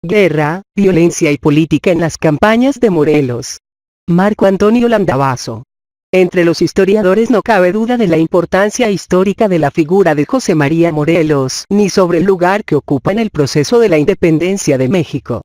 guerra, violencia y política en las campañas de Morelos. Marco Antonio Landavazo. Entre los historiadores no cabe duda de la importancia histórica de la figura de José María Morelos, ni sobre el lugar que ocupa en el proceso de la independencia de México.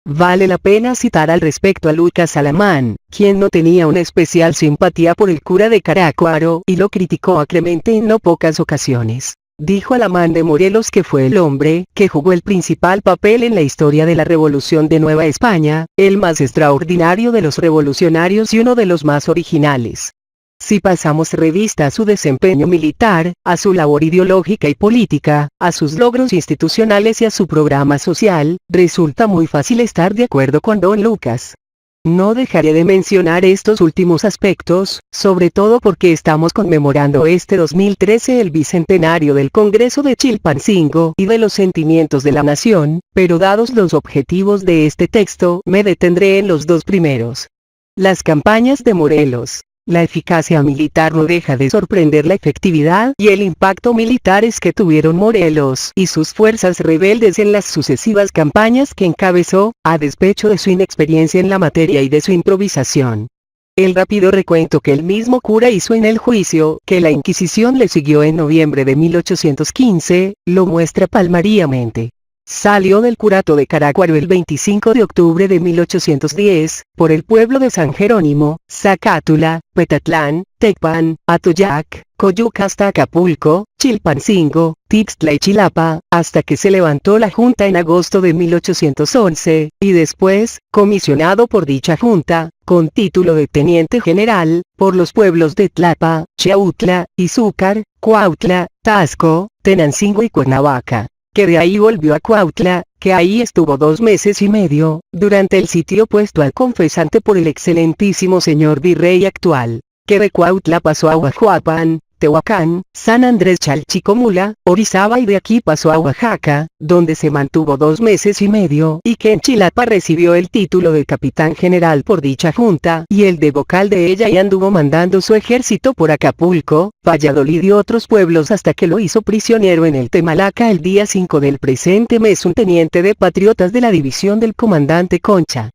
Vale la pena citar al respecto a Lucas Alamán, quien no tenía una especial simpatía por el cura de Carácuaro y lo criticó acremente en no pocas ocasiones. Dijo Alamán de Morelos que fue el hombre que jugó el principal papel en la historia de la Revolución de Nueva España, el más extraordinario de los revolucionarios y uno de los más originales. Si pasamos revista a su desempeño militar, a su labor ideológica y política, a sus logros institucionales y a su programa social, resulta muy fácil estar de acuerdo con don Lucas. No dejaré de mencionar estos últimos aspectos, sobre todo porque estamos conmemorando este 2013 el bicentenario del Congreso de Chilpancingo y de los sentimientos de la nación, pero dados los objetivos de este texto, me detendré en los dos primeros. Las campañas de Morelos. La eficacia militar no deja de sorprender la efectividad y el impacto militares que tuvieron Morelos y sus fuerzas rebeldes en las sucesivas campañas que encabezó, a despecho de su inexperiencia en la materia y de su improvisación. El rápido recuento que el mismo cura hizo en el juicio que la Inquisición le siguió en noviembre de 1815, lo muestra palmariamente. Salió del curato de Carácuaro el 25 de octubre de 1810, por el pueblo de San Jerónimo, Zacátula, Petatlán, Tecpan, Atoyac, Coyuca hasta Acapulco, Chilpancingo, Tixtla y Chilapa, hasta que se levantó la Junta en agosto de 1811, y después, comisionado por dicha Junta, con título de Teniente General, por los pueblos de Tlapa, Chiautla, Izúcar, Cuautla, Taxco, Tenancingo y Cuernavaca. Que de ahí volvió a Cuautla, que ahí estuvo 2 meses y medio, durante el sitio puesto al confesante por el excelentísimo señor virrey actual, que de Cuautla pasó a Huajuapan, Tehuacán, San Andrés Chalchicomula, Orizaba y de aquí pasó a Oaxaca, donde se mantuvo 2 meses y medio, y que en Chilapa recibió el título de capitán general por dicha junta, y el de vocal de ella y anduvo mandando su ejército por Acapulco, Valladolid y otros pueblos hasta que lo hizo prisionero en el Temalaca el día 5 del presente mes un teniente de patriotas de la división del comandante Concha.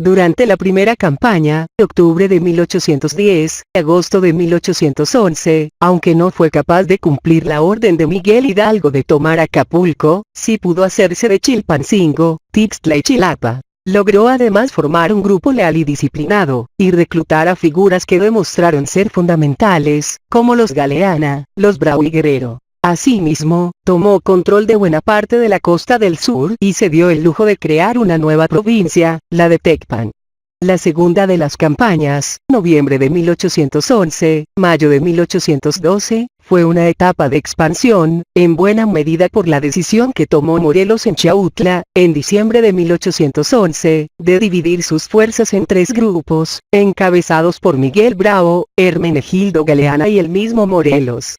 Durante la primera campaña, octubre de 1810, agosto de 1811, aunque no fue capaz de cumplir la orden de Miguel Hidalgo de tomar Acapulco, sí pudo hacerse de Chilpancingo, Tixtla y Chilapa. Logró además formar un grupo leal y disciplinado, y reclutar a figuras que demostraron ser fundamentales, como los Galeana, los Bravo y Guerrero. Asimismo, tomó control de buena parte de la costa del sur y se dio el lujo de crear una nueva provincia, la de Tecpan. La segunda de las campañas, noviembre de 1811, mayo de 1812, fue una etapa de expansión, en buena medida por la decisión que tomó Morelos en Chiautla, en diciembre de 1811, de dividir sus fuerzas en 3 grupos, encabezados por Miguel Bravo, Hermenegildo Galeana y el mismo Morelos.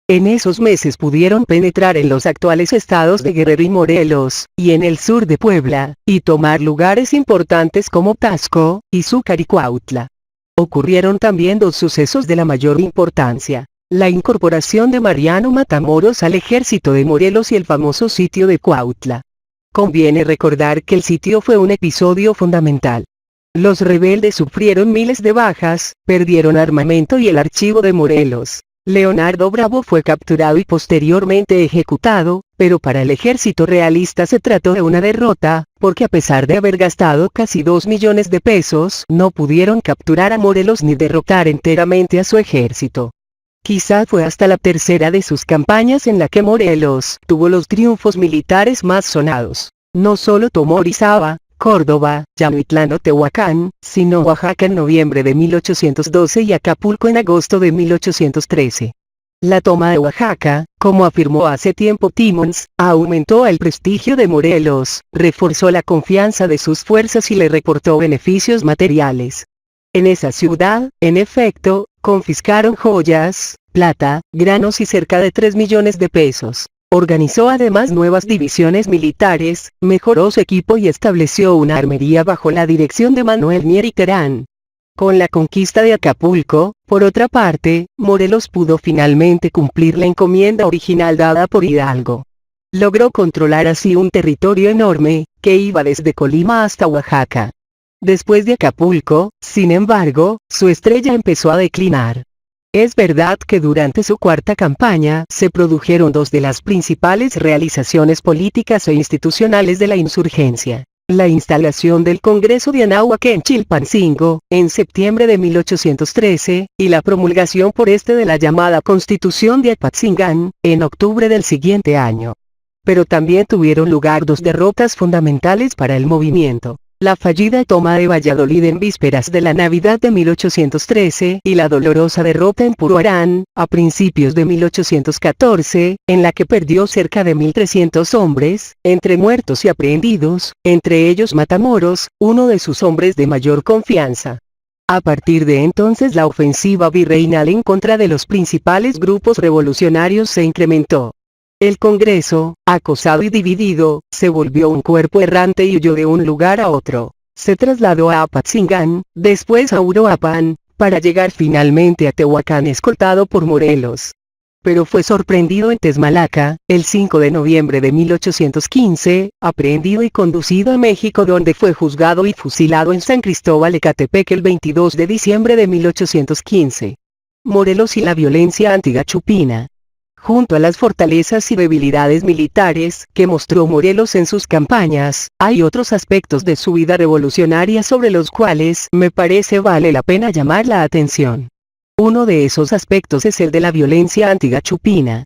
En esos meses pudieron penetrar en los actuales estados de Guerrero y Morelos, y en el sur de Puebla, y tomar lugares importantes como Taxco, Izúcar y Cuautla. Ocurrieron también 2 sucesos de la mayor importancia: la incorporación de Mariano Matamoros al ejército de Morelos y el famoso sitio de Cuautla. Conviene recordar que el sitio fue un episodio fundamental. Los rebeldes sufrieron miles de bajas, perdieron armamento y el archivo de Morelos. Leonardo Bravo fue capturado y posteriormente ejecutado, pero para el ejército realista se trató de una derrota, porque a pesar de haber gastado casi 2 millones de pesos, no pudieron capturar a Morelos ni derrotar enteramente a su ejército. Quizá fue hasta la tercera de sus campañas en la que Morelos tuvo los triunfos militares más sonados. No solo tomó Orizaba, Córdoba, Yamitlán o Tehuacán, sino Oaxaca en noviembre de 1812 y Acapulco en agosto de 1813. La toma de Oaxaca, como afirmó hace tiempo Timmons, aumentó el prestigio de Morelos, reforzó la confianza de sus fuerzas y le reportó beneficios materiales. En esa ciudad, en efecto, confiscaron joyas, plata, granos y cerca de 3 millones de pesos. Organizó además nuevas divisiones militares, mejoró su equipo y estableció una armería bajo la dirección de Manuel Mier y Terán. Con la conquista de Acapulco, por otra parte, Morelos pudo finalmente cumplir la encomienda original dada por Hidalgo. Logró controlar así un territorio enorme, que iba desde Colima hasta Oaxaca. Después de Acapulco, sin embargo, su estrella empezó a declinar. Es verdad que durante su cuarta campaña se produjeron dos de las principales realizaciones políticas e institucionales de la insurgencia: la instalación del Congreso de Anáhuac en Chilpancingo, en septiembre de 1813, y la promulgación por este de la llamada Constitución de Apatzingán, en octubre del siguiente año. Pero también tuvieron lugar dos derrotas fundamentales para el movimiento: la fallida toma de Valladolid en vísperas de la Navidad de 1813 y la dolorosa derrota en Puruarán, a principios de 1814, en la que perdió cerca de 1.300 hombres, entre muertos y aprehendidos, entre ellos Matamoros, uno de sus hombres de mayor confianza. A partir de entonces la ofensiva virreinal en contra de los principales grupos revolucionarios se incrementó. El Congreso, acosado y dividido, se volvió un cuerpo errante y huyó de un lugar a otro. Se trasladó a Apatzingán, después a Uruapan, para llegar finalmente a Tehuacán escoltado por Morelos. Pero fue sorprendido en Tesmalaca, el 5 de noviembre de 1815, aprehendido y conducido a México, donde fue juzgado y fusilado en San Cristóbal Ecatepec el 22 de diciembre de 1815. Morelos y la violencia antigachupina. Junto a las fortalezas y debilidades militares que mostró Morelos en sus campañas, hay otros aspectos de su vida revolucionaria sobre los cuales me parece vale la pena llamar la atención. Uno de esos aspectos es el de la violencia antigachupina.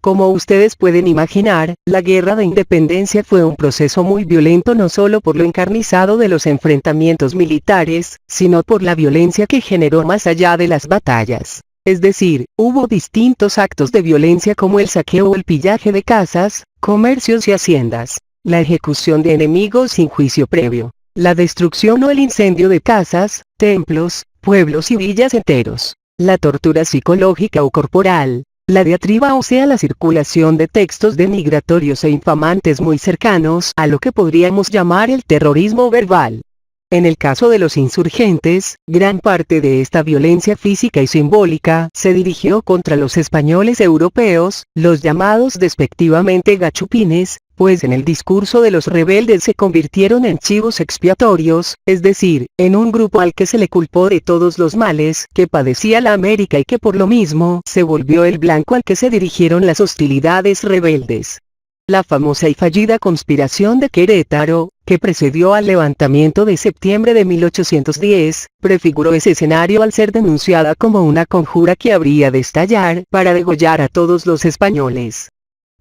Como ustedes pueden imaginar, la guerra de independencia fue un proceso muy violento, no solo por lo encarnizado de los enfrentamientos militares, sino por la violencia que generó más allá de las batallas. Es decir, hubo distintos actos de violencia como el saqueo o el pillaje de casas, comercios y haciendas, la ejecución de enemigos sin juicio previo, la destrucción o el incendio de casas, templos, pueblos y villas enteros, la tortura psicológica o corporal, la diatriba, o sea la circulación de textos denigratorios e infamantes muy cercanos a lo que podríamos llamar el terrorismo verbal. En el caso de los insurgentes, gran parte de esta violencia física y simbólica se dirigió contra los españoles europeos, los llamados despectivamente gachupines, pues en el discurso de los rebeldes se convirtieron en chivos expiatorios, es decir, en un grupo al que se le culpó de todos los males que padecía la América y que por lo mismo se volvió el blanco al que se dirigieron las hostilidades rebeldes. La famosa y fallida conspiración de Querétaro, que precedió al levantamiento de septiembre de 1810, prefiguró ese escenario al ser denunciada como una conjura que habría de estallar para degollar a todos los españoles.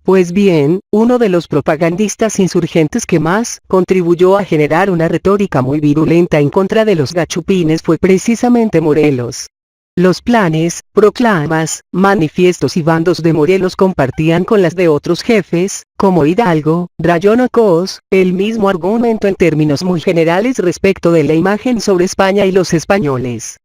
Pues bien, uno de los propagandistas insurgentes que más contribuyó a generar una retórica muy virulenta en contra de los gachupines fue precisamente Morelos. Los planes, proclamas, manifiestos y bandos de Morelos compartían con las de otros jefes, como Hidalgo, Rayón o Cos, el mismo argumento en términos muy generales respecto de la imagen sobre España y los españoles.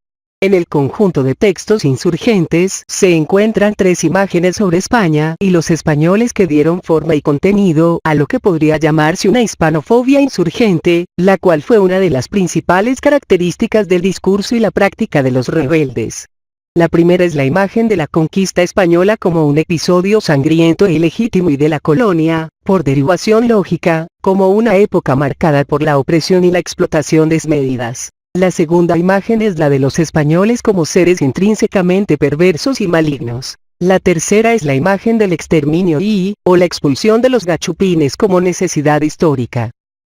En el conjunto de textos insurgentes se encuentran tres imágenes sobre España y los españoles que dieron forma y contenido a lo que podría llamarse una hispanofobia insurgente, la cual fue una de las principales características del discurso y la práctica de los rebeldes. La primera es la imagen de la conquista española como un episodio sangriento e ilegítimo y de la colonia, por derivación lógica, como una época marcada por la opresión y la explotación desmedidas. La segunda imagen es la de los españoles como seres intrínsecamente perversos y malignos. La tercera es la imagen del exterminio o la expulsión de los gachupines como necesidad histórica.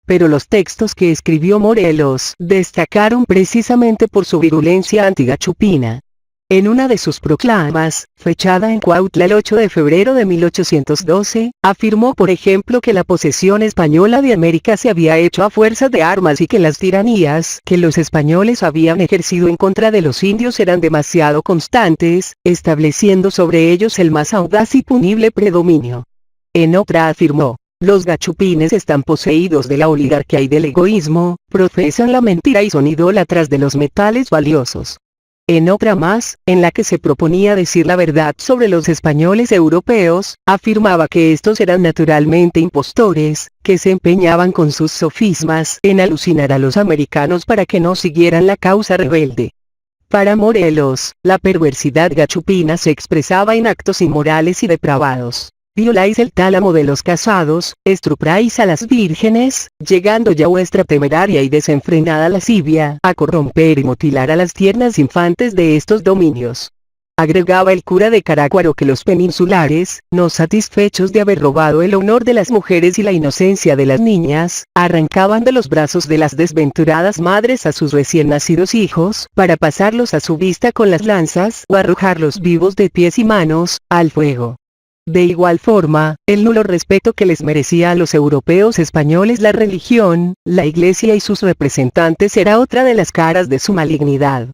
Pero los textos que escribió Morelos destacaron precisamente por su virulencia antigachupina. En una de sus proclamas, fechada en Cuautla el 8 de febrero de 1812, afirmó por ejemplo que la posesión española de América se había hecho a fuerza de armas y que las tiranías que los españoles habían ejercido en contra de los indios eran demasiado constantes, estableciendo sobre ellos el más audaz y punible predominio. En otra afirmó: los gachupines están poseídos de la oligarquía y del egoísmo, profesan la mentira y son idólatras de los metales valiosos. En otra más, en la que se proponía decir la verdad sobre los españoles europeos, afirmaba que estos eran naturalmente impostores, que se empeñaban con sus sofismas en alucinar a los americanos para que no siguieran la causa rebelde. Para Morelos, la perversidad gachupina se expresaba en actos inmorales y depravados. Violáis el tálamo de los casados, estrupáis a las vírgenes, llegando ya vuestra temeraria y desenfrenada lascivia a corromper y mutilar a las tiernas infantes de estos dominios. Agregaba el cura de Carácuaro que los peninsulares, no satisfechos de haber robado el honor de las mujeres y la inocencia de las niñas, arrancaban de los brazos de las desventuradas madres a sus recién nacidos hijos, para pasarlos a su vista con las lanzas o arrojarlos vivos de pies y manos, al fuego. De igual forma, el nulo respeto que les merecía a los europeos españoles la religión, la Iglesia y sus representantes era otra de las caras de su malignidad.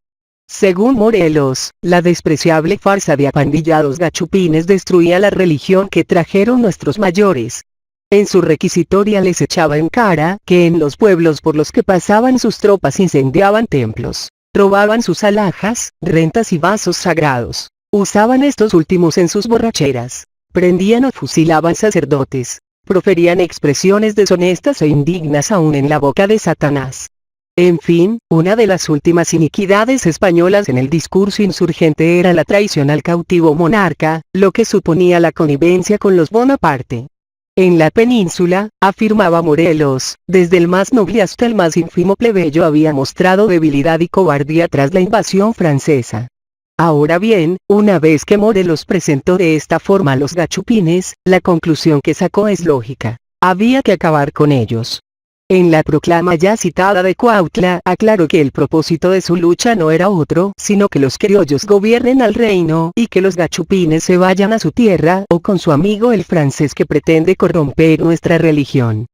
Según Morelos, la despreciable farsa de apandillados gachupines destruía la religión que trajeron nuestros mayores. En su requisitoria les echaba en cara que en los pueblos por los que pasaban sus tropas incendiaban templos, robaban sus alhajas, rentas y vasos sagrados, usaban estos últimos en sus borracheras, prendían o fusilaban sacerdotes, proferían expresiones deshonestas e indignas aún en la boca de Satanás. En fin, una de las últimas iniquidades españolas en el discurso insurgente era la traición al cautivo monarca, lo que suponía la connivencia con los Bonaparte. En la península, afirmaba Morelos, desde el más noble hasta el más ínfimo plebeyo había mostrado debilidad y cobardía tras la invasión francesa. Ahora bien, una vez que Morelos presentó de esta forma a los gachupines, la conclusión que sacó es lógica. Había que acabar con ellos. En la proclama ya citada de Cuautla aclaró que el propósito de su lucha no era otro sino que los criollos gobiernen al reino y que los gachupines se vayan a su tierra o con su amigo el francés que pretende corromper nuestra religión.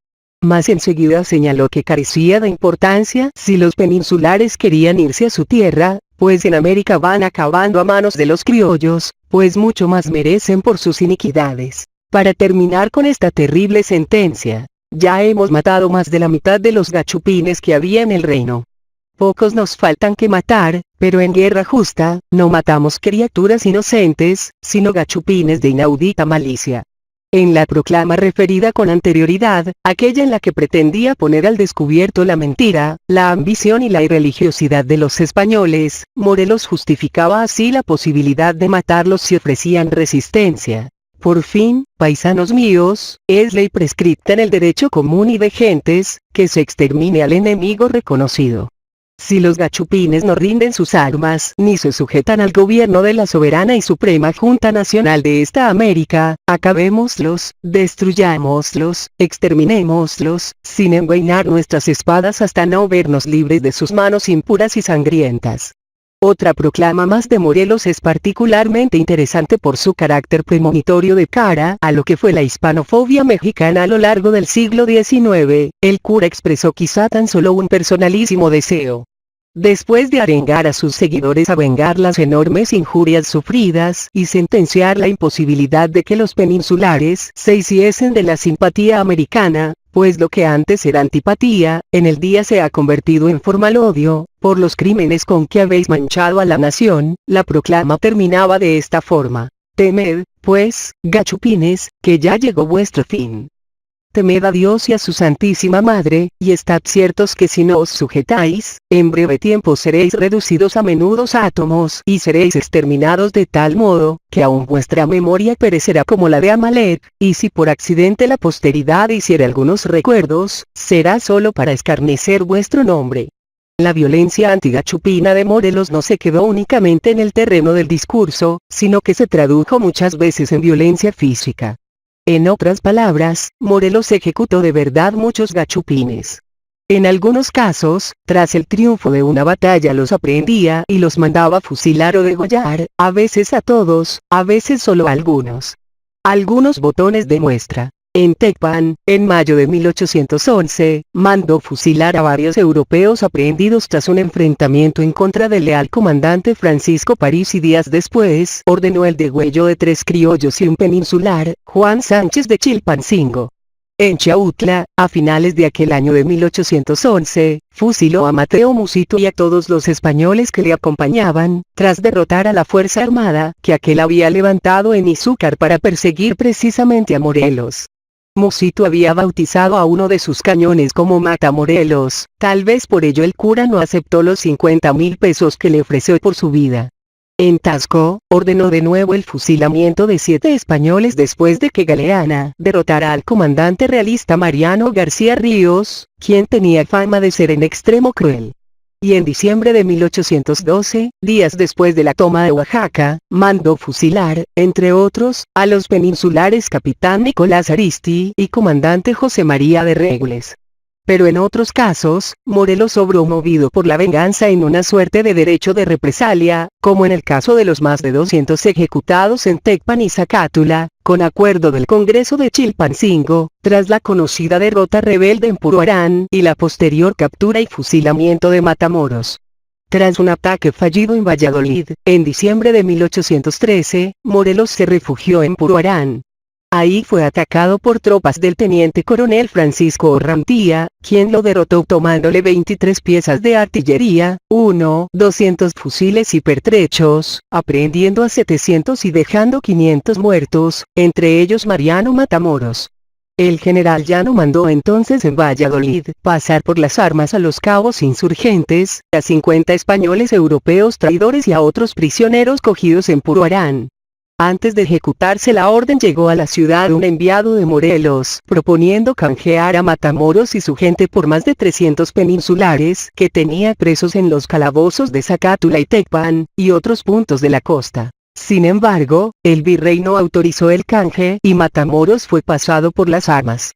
Mas enseguida señaló que carecía de importancia si los peninsulares querían irse a su tierra, pues en América van acabando a manos de los criollos, pues mucho más merecen por sus iniquidades. Para terminar con esta terrible sentencia, ya hemos matado más de la mitad de los gachupines que había en el reino. Pocos nos faltan que matar, pero en guerra justa, no matamos criaturas inocentes, sino gachupines de inaudita malicia. En la proclama referida con anterioridad, aquella en la que pretendía poner al descubierto la mentira, la ambición y la irreligiosidad de los españoles, Morelos justificaba así la posibilidad de matarlos si ofrecían resistencia. Por fin, paisanos míos, es ley prescripta en el derecho común y de gentes, que se extermine al enemigo reconocido. Si los gachupines no rinden sus armas ni se sujetan al gobierno de la soberana y suprema Junta Nacional de esta América, acabémoslos, destruyámoslos, exterminémoslos, sin envainar nuestras espadas hasta no vernos libres de sus manos impuras y sangrientas. Otra proclama más de Morelos es particularmente interesante por su carácter premonitorio de cara a lo que fue la hispanofobia mexicana a lo largo del siglo XIX, el cura expresó quizá tan solo un personalísimo deseo. Después de arengar a sus seguidores a vengar las enormes injurias sufridas y sentenciar la imposibilidad de que los peninsulares se hiciesen de la simpatía americana, pues lo que antes era antipatía, en el día se ha convertido en formal odio, por los crímenes con que habéis manchado a la nación, la proclama terminaba de esta forma: temed, pues, gachupines, que ya llegó vuestro fin. Temed a Dios y a su Santísima Madre, y estad ciertos que si no os sujetáis, en breve tiempo seréis reducidos a menudos átomos y seréis exterminados de tal modo, que aun vuestra memoria perecerá como la de Amalek, y si por accidente la posteridad hiciere algunos recuerdos, será solo para escarnecer vuestro nombre. La violencia antigachupina de Morelos no se quedó únicamente en el terreno del discurso, sino que se tradujo muchas veces en violencia física. En otras palabras, Morelos ejecutó de verdad muchos gachupines. En algunos casos, tras el triunfo de una batalla los aprehendía y los mandaba fusilar o degollar, a veces a todos, a veces solo a algunos. Algunos botones de muestra. En Tecpan, en mayo de 1811, mandó fusilar a varios europeos aprehendidos tras un enfrentamiento en contra del leal comandante Francisco París y días después ordenó el degüello de 3 criollos y un peninsular, Juan Sánchez de Chilpancingo. En Chautla, a finales de aquel año de 1811, fusiló a Mateo Musito y a todos los españoles que le acompañaban, tras derrotar a la fuerza armada que aquel había levantado en Izúcar para perseguir precisamente a Morelos. Musito había bautizado a uno de sus cañones como Matamorelos, tal vez por ello el cura no aceptó los 50,000 pesos que le ofreció por su vida. En Tasco, ordenó de nuevo el fusilamiento de 7 españoles después de que Galeana derrotara al comandante realista Mariano García Ríos, quien tenía fama de ser en extremo cruel. Y en diciembre de 1812, días después de la toma de Oaxaca, mandó fusilar, entre otros, a los peninsulares capitán Nicolás Aristi y comandante José María de Regules. Pero en otros casos, Morelos obró movido por la venganza en una suerte de derecho de represalia, como en el caso de los más de 200 ejecutados en Tecpan y Zacátula, con acuerdo del Congreso de Chilpancingo, tras la conocida derrota rebelde en Puruarán y la posterior captura y fusilamiento de Matamoros. Tras un ataque fallido en Valladolid, en diciembre de 1813, Morelos se refugió en Puruarán. Ahí fue atacado por tropas del teniente coronel Francisco Orrantía, quien lo derrotó tomándole 23 piezas de artillería, 200 fusiles y pertrechos, aprehendiendo a 700 y dejando 500 muertos, entre ellos Mariano Matamoros. El general Llano mandó entonces en Valladolid pasar por las armas a los cabos insurgentes, a 50 españoles europeos traidores y a otros prisioneros cogidos en Puruarán. Antes de ejecutarse la orden llegó a la ciudad un enviado de Morelos, proponiendo canjear a Matamoros y su gente por más de 300 peninsulares que tenía presos en los calabozos de Zacátula y Tecpan, y otros puntos de la costa. Sin embargo, el virrey no autorizó el canje y Matamoros fue pasado por las armas.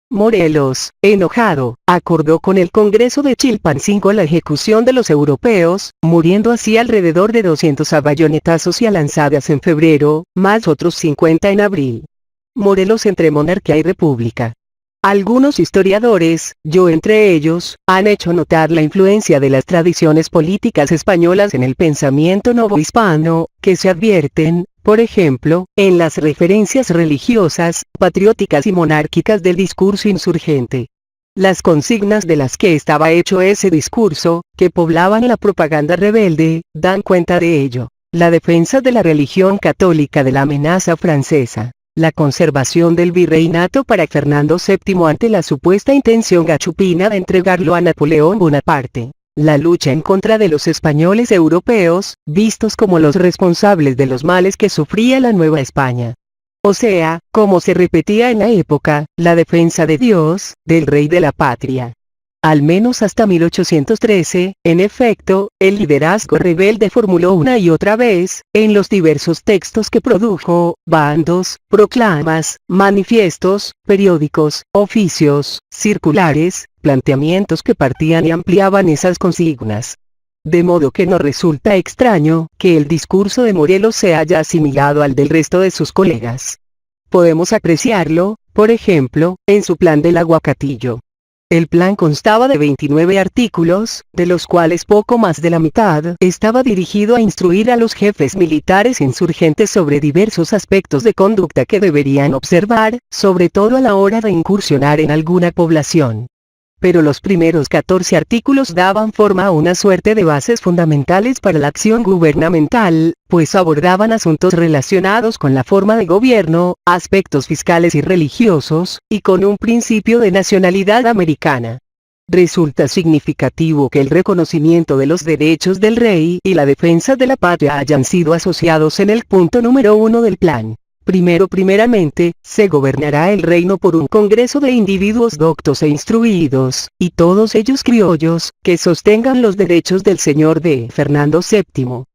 Morelos, enojado, acordó con el Congreso de Chilpancingo la ejecución de los europeos, muriendo así alrededor de 200 a bayonetazos y a lanzadas en febrero, más otros 50 en abril. Morelos entre monarquía y república. Algunos historiadores, yo entre ellos, han hecho notar la influencia de las tradiciones políticas españolas en el pensamiento novohispano, que se advierten, por ejemplo, en las referencias religiosas, patrióticas y monárquicas del discurso insurgente. Las consignas de las que estaba hecho ese discurso, que poblaban la propaganda rebelde, dan cuenta de ello. La defensa de la religión católica de la amenaza francesa. La conservación del virreinato para Fernando VII ante la supuesta intención gachupina de entregarlo a Napoleón Bonaparte. La lucha en contra de los españoles europeos, vistos como los responsables de los males que sufría la Nueva España. O sea, como se repetía en la época, la defensa de Dios, del rey de la patria. Al menos hasta 1813, en efecto, el liderazgo rebelde formuló una y otra vez, en los diversos textos que produjo, bandos, proclamas, manifiestos, periódicos, oficios, circulares, planteamientos que partían y ampliaban esas consignas. De modo que no resulta extraño, que el discurso de Morelos se haya asimilado al del resto de sus colegas. Podemos apreciarlo, por ejemplo, en su plan del aguacatillo. El plan constaba de 29 artículos, de los cuales poco más de la mitad estaba dirigido a instruir a los jefes militares insurgentes sobre diversos aspectos de conducta que deberían observar, sobre todo a la hora de incursionar en alguna población. Pero los primeros 14 artículos daban forma a una suerte de bases fundamentales para la acción gubernamental, pues abordaban asuntos relacionados con la forma de gobierno, aspectos fiscales y religiosos, y con un principio de nacionalidad americana. Resulta significativo que el reconocimiento de los derechos del rey y la defensa de la patria hayan sido asociados en el punto número 1 del plan. Primeramente, se gobernará el reino por un congreso de individuos doctos e instruidos, y todos ellos criollos, que sostengan los derechos del señor de Fernando VII.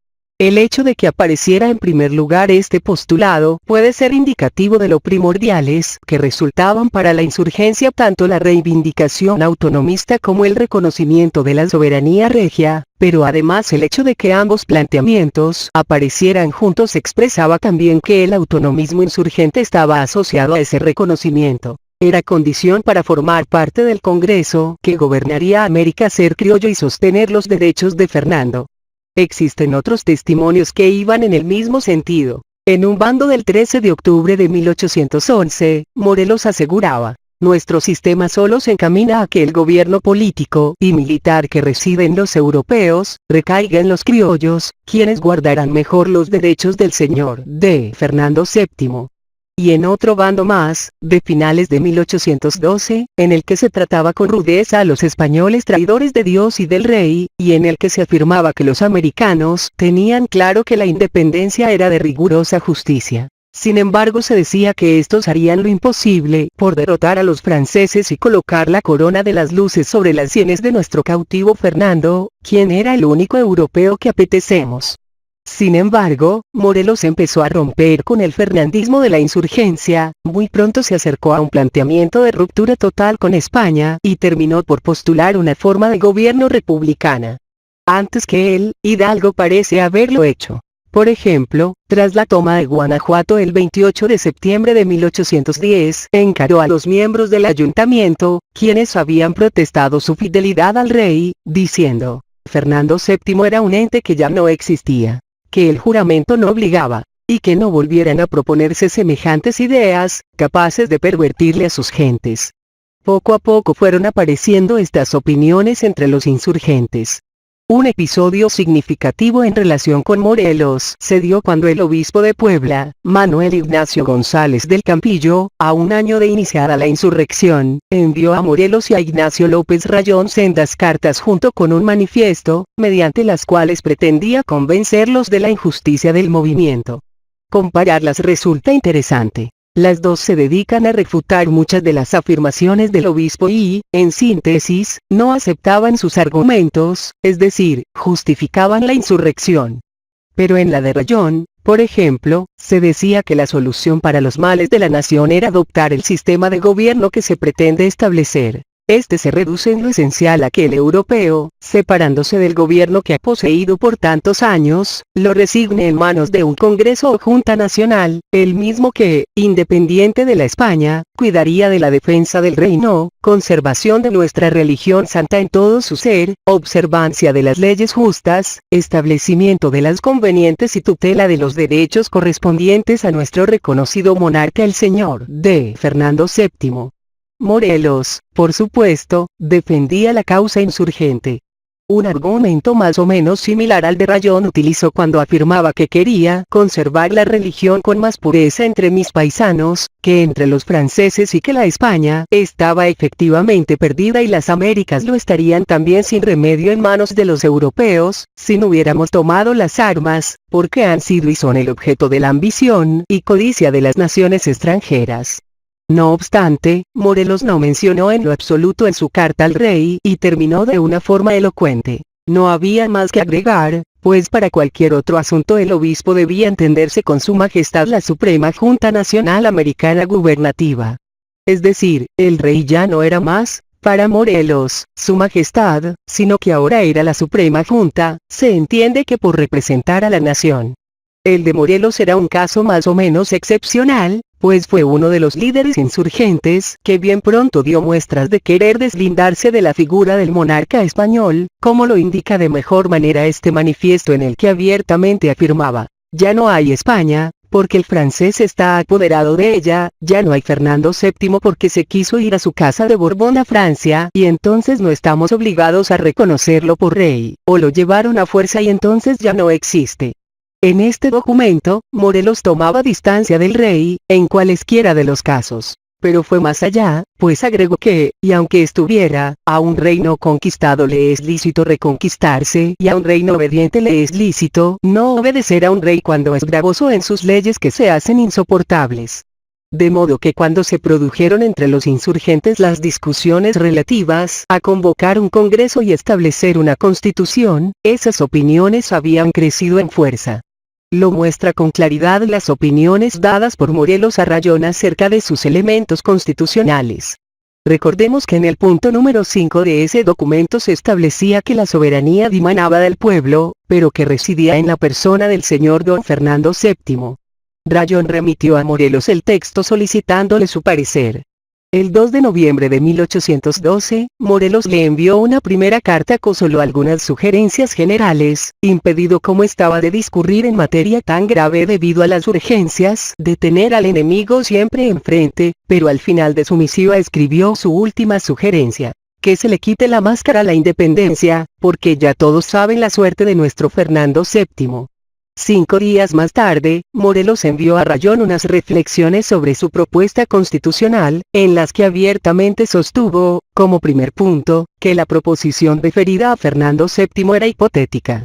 El hecho de que apareciera en primer lugar este postulado puede ser indicativo de lo primordiales que resultaban para la insurgencia tanto la reivindicación autonomista como el reconocimiento de la soberanía regia, pero además el hecho de que ambos planteamientos aparecieran juntos expresaba también que el autonomismo insurgente estaba asociado a ese reconocimiento. Era condición para formar parte del Congreso que gobernaría América ser criollo y sostener los derechos de Fernando. Existen otros testimonios que iban en el mismo sentido. En un bando del 13 de octubre de 1811, Morelos aseguraba: nuestro sistema solo se encamina a que el gobierno político y militar que reside en los europeos, recaiga en los criollos, quienes guardarán mejor los derechos del señor de Fernando VII. y en otro bando más, de finales de 1812, en el que se trataba con rudeza a los españoles traidores de Dios y del rey, y en el que se afirmaba que los americanos tenían claro que la independencia era de rigurosa justicia. Sin embargo, se decía que estos harían lo imposible por derrotar a los franceses y colocar la corona de las luces sobre las sienes de nuestro cautivo Fernando, quien era el único europeo que apetecemos. Sin embargo, Morelos empezó a romper con el fernandismo de la insurgencia, muy pronto se acercó a un planteamiento de ruptura total con España, y terminó por postular una forma de gobierno republicana. Antes que él, Hidalgo parece haberlo hecho. Por ejemplo, tras la toma de Guanajuato el 28 de septiembre de 1810, encaró a los miembros del ayuntamiento, quienes habían protestado su fidelidad al rey, diciendo, Fernando VII era un ente que ya no existía, que el juramento no obligaba, y que no volvieran a proponerse semejantes ideas, capaces de pervertirle a sus gentes. Poco a poco fueron apareciendo estas opiniones entre los insurgentes. Un episodio significativo en relación con Morelos se dio cuando el obispo de Puebla, Manuel Ignacio González del Campillo, a un año de iniciada la insurrección, envió a Morelos y a Ignacio López Rayón sendas cartas junto con un manifiesto, mediante las cuales pretendía convencerlos de la injusticia del movimiento. Compararlas resulta interesante. Las dos se dedican a refutar muchas de las afirmaciones del obispo y, en síntesis, no aceptaban sus argumentos, es decir, justificaban la insurrección. Pero en la de Rayón, por ejemplo, se decía que la solución para los males de la nación era adoptar el sistema de gobierno que se pretende establecer. Este se reduce en lo esencial a que el europeo, separándose del gobierno que ha poseído por tantos años, lo resigne en manos de un Congreso o Junta Nacional, el mismo que, independiente de la España, cuidaría de la defensa del reino, conservación de nuestra religión santa en todo su ser, observancia de las leyes justas, establecimiento de las convenientes y tutela de los derechos correspondientes a nuestro reconocido monarca el señor D. Fernando VII. Morelos, por supuesto, defendía la causa insurgente. Un argumento más o menos similar al de Rayón utilizó cuando afirmaba que quería conservar la religión con más pureza entre mis paisanos, que entre los franceses y que la España estaba efectivamente perdida y las Américas lo estarían también sin remedio en manos de los europeos, si no hubiéramos tomado las armas, porque han sido y son el objeto de la ambición y codicia de las naciones extranjeras. No obstante, Morelos no mencionó en lo absoluto en su carta al rey y terminó de una forma elocuente. No había más que agregar, pues para cualquier otro asunto el obispo debía entenderse con su majestad la Suprema Junta Nacional Americana Gubernativa. Es decir, el rey ya no era más, para Morelos, su majestad, sino que ahora era la Suprema Junta, se entiende que por representar a la nación. El de Morelos era un caso más o menos excepcional, pues fue uno de los líderes insurgentes que bien pronto dio muestras de querer deslindarse de la figura del monarca español, como lo indica de mejor manera este manifiesto en el que abiertamente afirmaba, ya no hay España, porque el francés está apoderado de ella, ya no hay Fernando VII porque se quiso ir a su casa de Borbón a Francia y entonces no estamos obligados a reconocerlo por rey, o lo llevaron a fuerza y entonces ya no existe. En este documento, Morelos tomaba distancia del rey, en cualesquiera de los casos. Pero fue más allá, pues agregó que, y aunque estuviera, a un reino conquistado le es lícito reconquistarse y a un reino obediente le es lícito no obedecer a un rey cuando es gravoso en sus leyes que se hacen insoportables. De modo que cuando se produjeron entre los insurgentes las discusiones relativas a convocar un congreso y establecer una constitución, esas opiniones habían crecido en fuerza. Lo muestra con claridad las opiniones dadas por Morelos a Rayón acerca de sus elementos constitucionales. Recordemos que en el punto número 5 de ese documento se establecía que la soberanía dimanaba del pueblo, pero que residía en la persona del señor don Fernando VII. Rayón remitió a Morelos el texto solicitándole su parecer. El 2 de noviembre de 1812, Morelos le envió una primera carta con solo algunas sugerencias generales, impedido como estaba de discurrir en materia tan grave debido a las urgencias de tener al enemigo siempre enfrente, pero al final de su misiva escribió su última sugerencia, que se le quite la máscara a la independencia, porque ya todos saben la suerte de nuestro Fernando VII. 5 días más tarde, Morelos envió a Rayón unas reflexiones sobre su propuesta constitucional, en las que abiertamente sostuvo, como primer punto, que la proposición referida a Fernando VII era hipotética.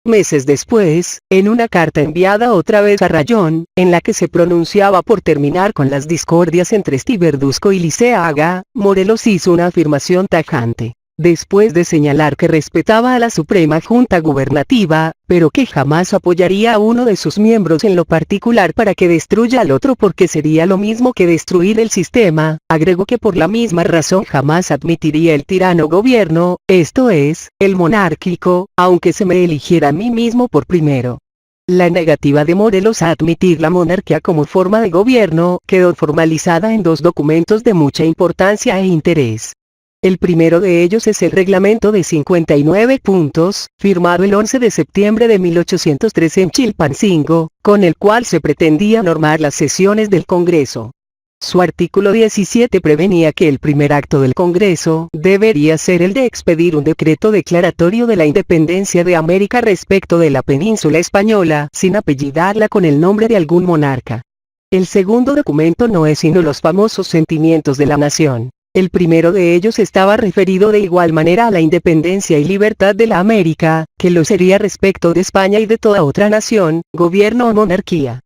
Meses después, en una carta enviada otra vez a Rayón, en la que se pronunciaba por terminar con las discordias entre Estiverduzco y Liceaga, Morelos hizo una afirmación tajante. Después de señalar que respetaba a la Suprema Junta Gubernativa, pero que jamás apoyaría a uno de sus miembros en lo particular para que destruya al otro porque sería lo mismo que destruir el sistema, agregó que por la misma razón jamás admitiría el tirano gobierno, esto es, el monárquico, aunque se me eligiera a mí mismo por primero. La negativa de Morelos a admitir la monarquía como forma de gobierno quedó formalizada en 2 documentos de mucha importancia e interés. El primero de ellos es el reglamento de 59 puntos, firmado el 11 de septiembre de 1813 en Chilpancingo, con el cual se pretendía normar las sesiones del Congreso. Su artículo 17 prevenía que el primer acto del Congreso debería ser el de expedir un decreto declaratorio de la independencia de América respecto de la península española, sin apellidarla con el nombre de algún monarca. El segundo documento no es sino los famosos sentimientos de la nación. El primero de ellos estaba referido de igual manera a la independencia y libertad de la América, que lo sería respecto de España y de toda otra nación, gobierno o monarquía.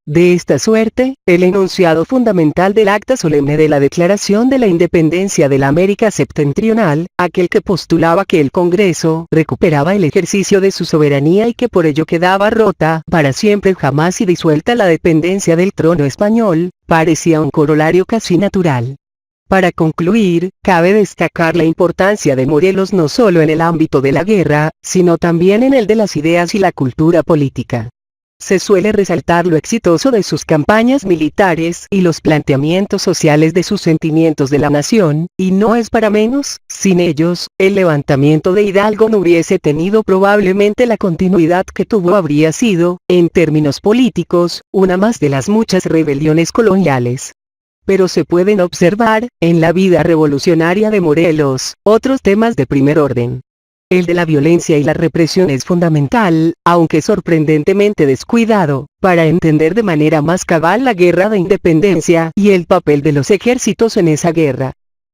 De esta suerte, el enunciado fundamental del acta solemne de la Declaración de la Independencia de la América Septentrional, aquel que postulaba que el Congreso recuperaba el ejercicio de su soberanía y que por ello quedaba rota para siempre jamás y disuelta la dependencia del trono español, parecía un corolario casi natural. Para concluir, cabe destacar la importancia de Morelos no solo en el ámbito de la guerra, sino también en el de las ideas y la cultura política. Se suele resaltar lo exitoso de sus campañas militares y los planteamientos sociales de sus sentimientos de la nación, y no es para menos, sin ellos, el levantamiento de Hidalgo no hubiese tenido probablemente la continuidad que tuvo. Habría sido, en términos políticos, una más de las muchas rebeliones coloniales. Pero se pueden observar, en la vida revolucionaria de Morelos, otros temas de primer orden. El de la violencia y la represión es fundamental, aunque sorprendentemente descuidado, para entender de manera más cabal la guerra de independencia y el papel de los ejércitos en esa guerra.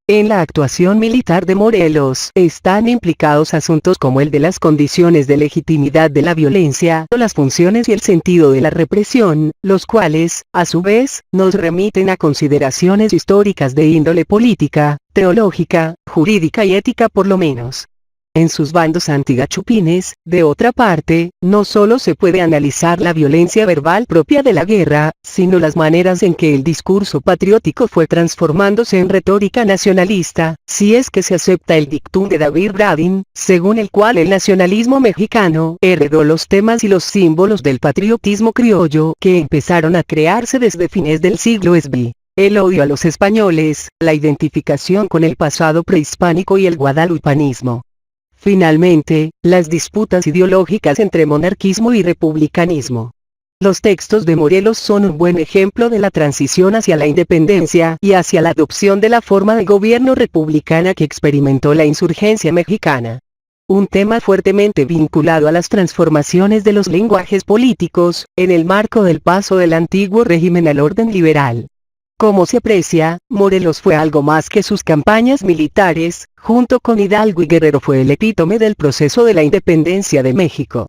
En la actuación militar de Morelos están implicados asuntos como el de las condiciones de legitimidad de la violencia, las funciones y el sentido de la represión, los cuales, a su vez, nos remiten a consideraciones históricas de índole política, teológica, jurídica y ética por lo menos. En sus bandos antigachupines, de otra parte, no solo se puede analizar la violencia verbal propia de la guerra, sino las maneras en que el discurso patriótico fue transformándose en retórica nacionalista, si es que se acepta el dictum de David Bradin, según el cual el nacionalismo mexicano heredó los temas y los símbolos del patriotismo criollo que empezaron a crearse desde fines del siglo XX. El odio a los españoles, la identificación con el pasado prehispánico y el guadalupanismo. Finalmente, las disputas ideológicas entre monarquismo y republicanismo. Los textos de Morelos son un buen ejemplo de la transición hacia la independencia y hacia la adopción de la forma de gobierno republicana que experimentó la insurgencia mexicana. Un tema fuertemente vinculado a las transformaciones de los lenguajes políticos, en el marco del paso del antiguo régimen al orden liberal. Como se aprecia, Morelos fue algo más que sus campañas militares, junto con Hidalgo y Guerrero fue el epítome del proceso de la independencia de México.